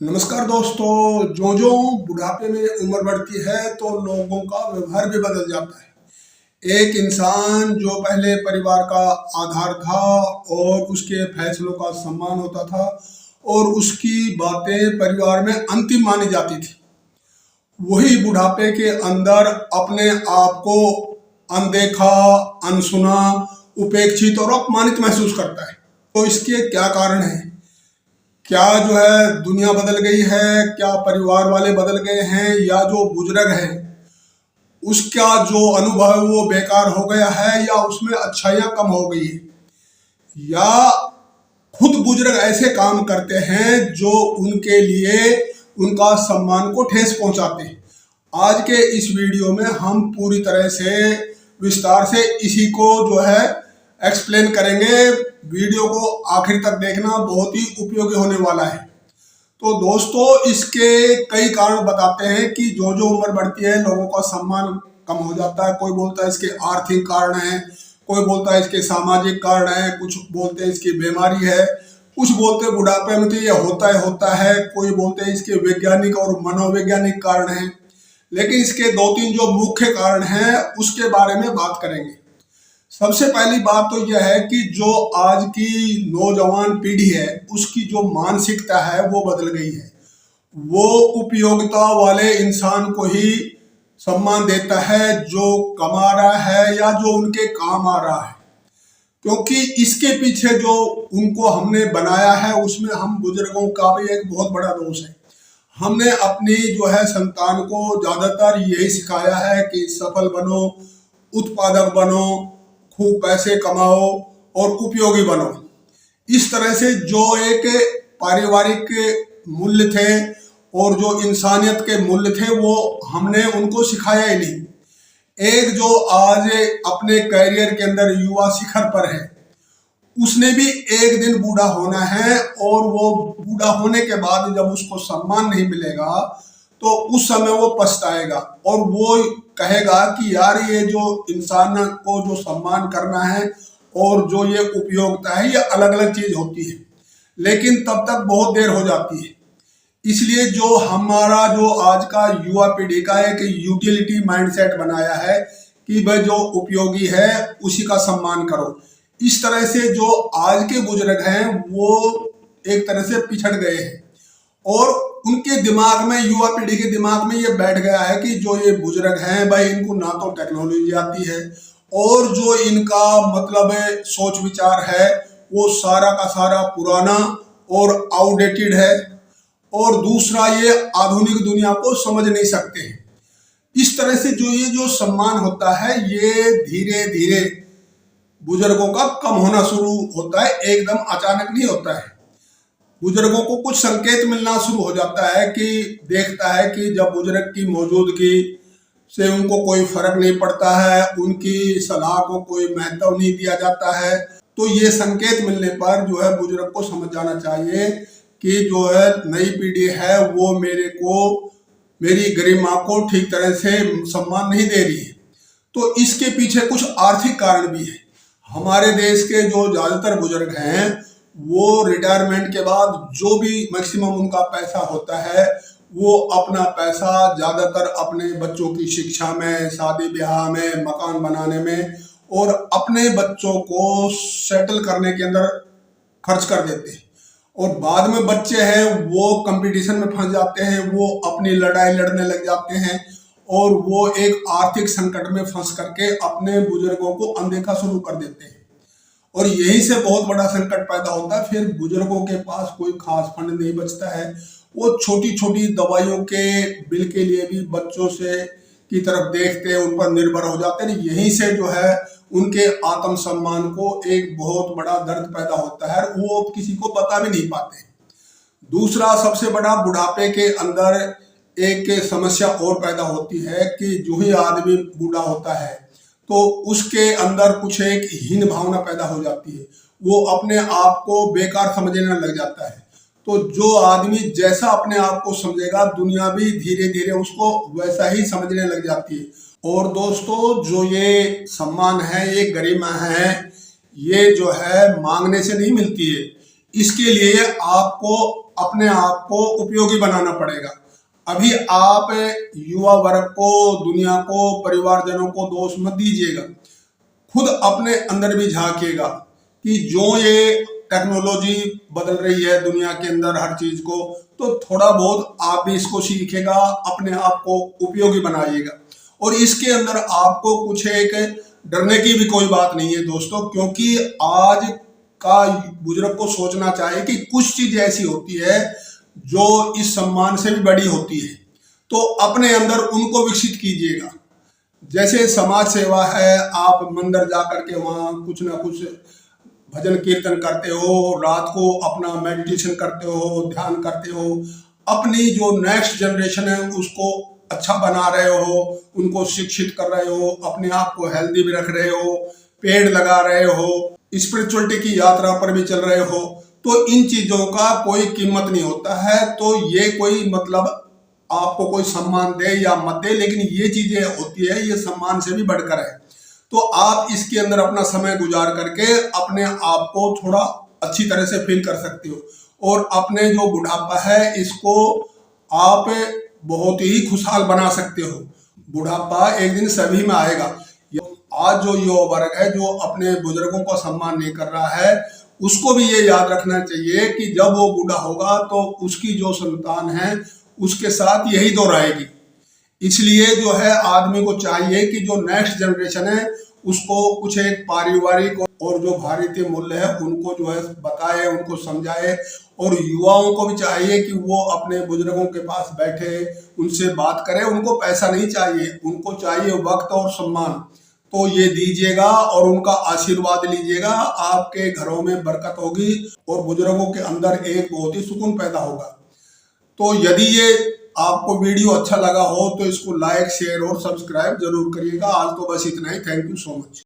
नमस्कार दोस्तों। जो जो बुढ़ापे में उम्र बढ़ती है तो लोगों का व्यवहार भी बदल जाता है। एक इंसान जो पहले परिवार का आधार था और उसके फैसलों का सम्मान होता था और उसकी बातें परिवार में अंतिम मानी जाती थी, वही बुढ़ापे के अंदर अपने आप को अनदेखा, अनसुना, उपेक्षित और अपमानित महसूस करता है। तो इसके क्या कारण है? क्या जो है दुनिया बदल गई है? क्या परिवार वाले बदल गए हैं? या जो बुजुर्ग है उसका जो अनुभव है वो बेकार हो गया है? या उसमें अच्छाइयाँ कम हो गई है? या खुद बुजुर्ग ऐसे काम करते हैं जो उनके लिए उनका सम्मान को ठेस पहुंचाते हैं? आज के इस वीडियो में हम पूरी तरह से विस्तार से इसी को जो है एक्सप्लेन करेंगे। वीडियो को आखिर तक देखना, बहुत ही उपयोगी होने वाला है। तो दोस्तों, इसके कई कारण बताते हैं कि जो जो उम्र बढ़ती है लोगों का सम्मान कम हो जाता है। कोई बोलता है इसके आर्थिक कारण है, कोई बोलता है इसके सामाजिक कारण है, कुछ बोलते हैं इसकी बीमारी है, कुछ बोलते हैं बुढ़ापे में तो ये होता है, कोई बोलते हैं इसके वैज्ञानिक और मनोवैज्ञानिक कारण हैं। लेकिन इसके दो तीन जो मुख्य कारण हैं उसके बारे में बात करेंगे। सबसे पहली बात तो यह है कि जो आज की नौजवान पीढ़ी है उसकी जो मानसिकता है वो बदल गई है। वो उपयोगिता वाले इंसान को ही सम्मान देता है जो कमा रहा है या जो उनके काम आ रहा है, क्योंकि इसके पीछे जो उनको हमने बनाया है उसमें हम बुजुर्गों का भी एक बहुत बड़ा दोष है। हमने अपनी जो है संतान को ज्यादातर यही सिखाया है कि सफल बनो, उत्पादक बनो, खूब पैसे कमाओ और उपयोगी बनो। इस तरह से जो एक पारिवारिक मूल्य थे और जो इंसानियत के मूल्य थे वो हमने उनको सिखाया ही नहीं। एक जो आज अपने कैरियर के अंदर युवा शिखर पर है, उसने भी एक दिन बूढ़ा होना है और वो बूढ़ा होने के बाद जब उसको सम्मान नहीं मिलेगा तो उस समय वो पछताएगा और वो कहेगा कि यार ये जो इंसान को जो सम्मान करना है और जो ये उपयोगिता है ये अलग अलग चीज होती है, लेकिन तब तक बहुत देर हो जाती है। इसलिए जो हमारा जो आज का युवा पीढ़ी का एक यूटिलिटी माइंडसेट बनाया है कि भाई जो उपयोगी है उसी का सम्मान करो। इस तरह से जो आज के बुजुर्ग हैं वो एक तरह से पिछड़ गए हैं और उनके दिमाग में, युवा पीढ़ी के दिमाग में ये बैठ गया है कि जो ये बुजुर्ग हैं भाई इनको ना तो टेक्नोलॉजी आती है और जो इनका मतलब सोच विचार है वो सारा का सारा पुराना और आउटडेटेड है और दूसरा ये आधुनिक दुनिया को समझ नहीं सकते हैं। इस तरह से जो ये जो सम्मान होता है ये धीरे धीरे बुजुर्गों का कम होना शुरू होता है, एकदम अचानक नहीं होता है। बुजुर्गों को कुछ संकेत मिलना शुरू हो जाता है कि देखता है कि जब बुजुर्ग की मौजूदगी से उनको कोई फर्क नहीं पड़ता है, उनकी सलाह को कोई महत्व नहीं दिया जाता है, तो ये संकेत मिलने पर जो है बुजुर्ग को समझ जाना चाहिए कि जो है नई पीढ़ी है वो मेरी गरिमा को ठीक तरह से सम्मान नहीं दे रही है। तो इसके पीछे कुछ आर्थिक कारण भी है। हमारे देश के जो ज्यादातर बुजुर्ग हैं वो रिटायरमेंट के बाद जो भी मैक्सिमम उनका पैसा होता है वो अपना पैसा ज्यादातर अपने बच्चों की शिक्षा में, शादी ब्याह में, मकान बनाने में और अपने बच्चों को सेटल करने के अंदर खर्च कर देते हैं। और बाद में बच्चे हैं वो कंपटीशन में फंस जाते हैं, वो अपनी लड़ाई लड़ने लग जाते हैं और वो एक आर्थिक संकट में फंस करके अपने बुजुर्गों को अनदेखा शुरू कर देते हैं और यहीं से बहुत बड़ा संकट पैदा होता है। फिर बुजुर्गों के पास कोई खास फंड नहीं बचता है, वो छोटी छोटी दवाइयों के बिल के लिए भी बच्चों से की तरफ देखते हैं, उन पर निर्भर हो जाते हैं। यहीं से जो है उनके आत्मसम्मान को एक बहुत बड़ा दर्द पैदा होता है, वो किसी को बता भी नहीं पाते। दूसरा सबसे बड़ा बुढ़ापे के अंदर एक समस्या और पैदा होती है कि जो ही आदमी बूढ़ा होता है तो उसके अंदर कुछ एक हीन भावना पैदा हो जाती है, वो अपने आप को बेकार समझने लग जाता है। तो जो आदमी जैसा अपने आप को समझेगा दुनिया भी धीरे धीरे उसको वैसा ही समझने लग जाती है। और दोस्तों, जो ये सम्मान है, ये गरिमा है, ये जो है मांगने से नहीं मिलती है। इसके लिए आपको अपने आप को उपयोगी बनाना पड़ेगा। अभी आप युवा वर्ग को, दुनिया को, परिवारजनों को दोष मत दीजिएगा, खुद अपने अंदर भी झांकिएगा कि जो ये टेक्नोलॉजी बदल रही है दुनिया के अंदर हर चीज को, तो थोड़ा बहुत आप भी इसको सीखेगा, अपने आप को उपयोगी बनाइएगा। और इसके अंदर आपको कुछ एक डरने की भी कोई बात नहीं है दोस्तों, क्योंकि आज का बुजुर्ग को सोचना चाहिए कि कुछ चीज ऐसी होती है जो इस सम्मान से भी बड़ी होती है, तो अपने अंदर उनको विकसित कीजिएगा। जैसे समाज सेवा है, आप मंदिर जा करके वहाँ कुछ ना कुछ भजन कीर्तन करते हो, रात को अपना मेडिटेशन करते हो, ध्यान करते हो, अपनी जो नेक्स्ट जनरेशन है उसको अच्छा बना रहे हो, उनको शिक्षित कर रहे हो, अपने आप को हेल्दी भी रख रहे हो, पेड़ लगा रहे हो, स्पिरिचुअलिटी की यात्रा पर भी चल रहे हो, तो इन चीजों का कोई कीमत नहीं होता है। तो ये कोई मतलब आपको कोई सम्मान दे या मत दे, लेकिन ये चीजें होती है, ये सम्मान से भी बढ़कर है। तो आप इसके अंदर अपना समय गुजार करके अपने आप को थोड़ा अच्छी तरह से फील कर सकते हो, और अपने जो बुढ़ापा है इसको आप बहुत ही खुशहाल बना सकते हो। बुढ़ापा एक दिन सभी में आएगा। आज जो युवा वर्ग है जो अपने बुजुर्गों का सम्मान नहीं कर रहा है, उसको भी ये याद रखना चाहिए कि जब वो बूढ़ा होगा तो उसकी जो संतान है उसके साथ यही दोहराएगी। इसलिए जो है आदमी को चाहिए कि जो नेक्स्ट जनरेशन है उसको कुछ एक पारिवारिक और जो भारतीय मूल्य है उनको जो है बताए, उनको समझाए। और युवाओं को भी चाहिए कि वो अपने बुजुर्गों के पास बैठे, उनसे बात करें। उनको पैसा नहीं चाहिए, उनको चाहिए वक्त और सम्मान। तो ये दीजिएगा और उनका आशीर्वाद लीजिएगा, आपके घरों में बरकत होगी और बुजुर्गों के अंदर एक बहुत ही सुकून पैदा होगा। तो यदि ये आपको वीडियो अच्छा लगा हो तो इसको लाइक, शेयर और सब्सक्राइब जरूर करिएगा। आज तो बस इतना ही। Thank you so much.